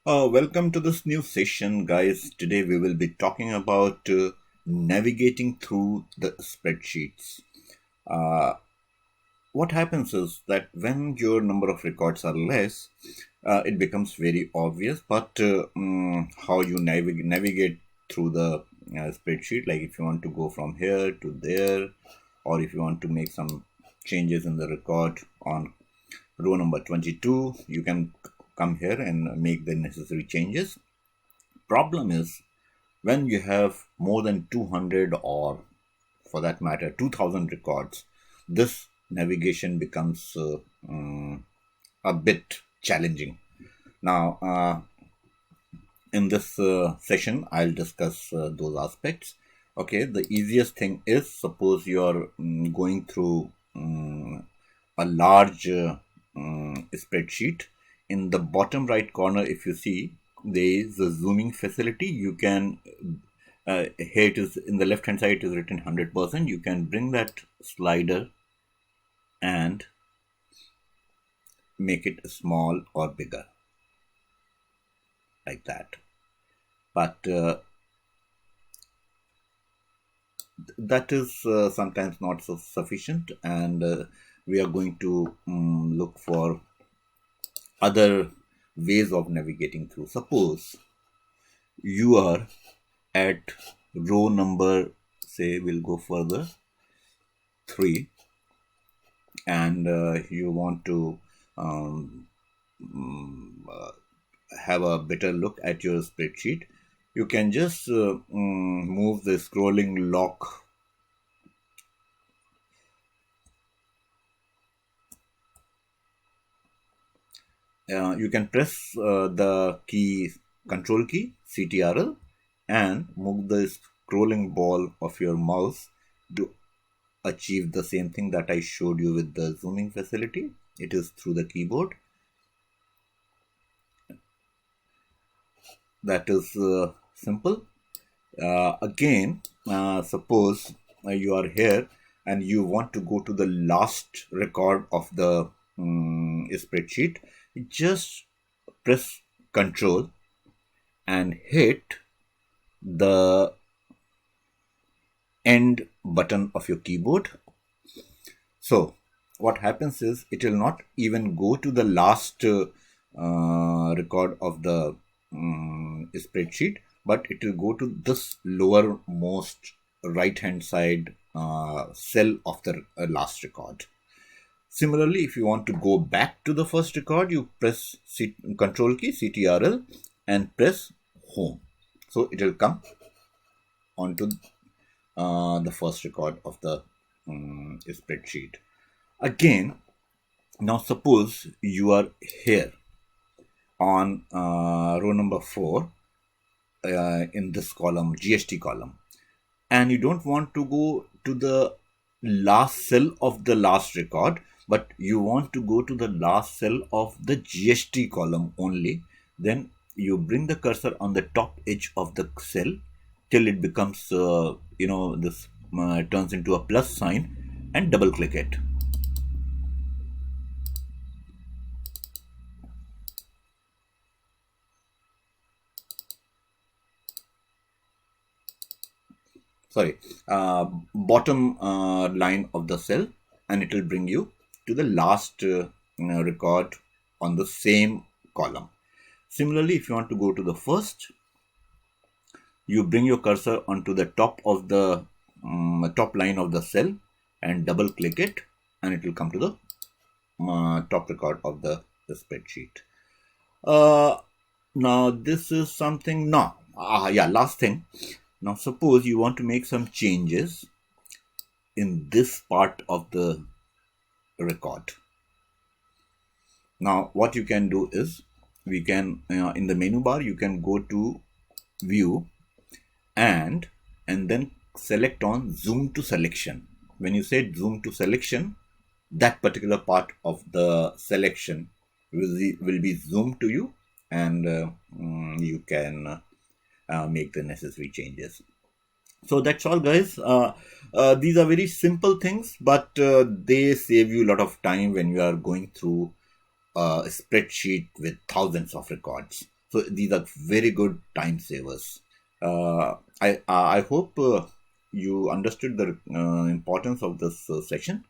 Welcome to this new session, guys. Today we will be talking about navigating through the spreadsheets. Uh, what happens is that when your number of records are less, it becomes very obvious. But how you navigate through the spreadsheet, like if you want to go from here to there, or if you want to make some changes in the record on row number 22, you can come here and make the necessary changes. Problem is when you have more than 200 or for that matter 2000 records, this navigation becomes a bit challenging. Now, in this session, I'll discuss those aspects. Okay, the easiest thing is suppose you're going through a large spreadsheet. In the bottom right corner, if you see, there is a zooming facility. You can here it is in the left hand side, it is written 100%. You can bring that slider and make it small or bigger like that. But that is sometimes not so sufficient, and we are going to look for other ways of navigating through. Suppose you are at row number, say we'll go further, 3, and you want to have a better look at your spreadsheet. You can just move the scrolling lock you can press the key control key CTRL and move the scrolling ball of your mouse to achieve the same thing that I showed you with the zooming facility. It is through the keyboard. That is simple. Again, suppose you are here and you want to go to the last record of the spreadsheet. Just press Control and hit the end button of your keyboard. So what happens is it will not even go to the last record of the spreadsheet, but it will go to this lowermost right hand side cell of the last record. Similarly, if you want to go back to the first record, you press Control key CTRL and press Home. So it will come onto the first record of the spreadsheet. Again, now suppose you are here on row number 4 in this column, GST column, and you don't want to go to the last cell of the last record, but you want to go to the last cell of the GST column only. Then you bring the cursor on the top edge of the cell till it becomes this turns into a plus sign, and double click it. Bottom line of the cell, and it will bring you to the last record on the same column. Similarly, if you want to go to the first, you bring your cursor onto the top of the top line of the cell and double click it, and it will come to the top record of the spreadsheet. Now this is something. Last thing. Now suppose you want to make some changes in this part of the record. Now what you can do is, we can in the menu bar you can go to View and then select on Zoom to Selection. When you say Zoom to Selection, that particular part of the selection will be zoomed to you, and you can make the necessary changes. So that's all, guys. These are very simple things, but they save you a lot of time when you are going through a spreadsheet with thousands of records. So these are very good time savers. I hope you understood the importance of this section,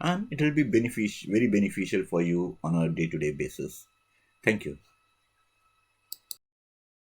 and it will be very beneficial for you on a day-to-day basis. Thank you.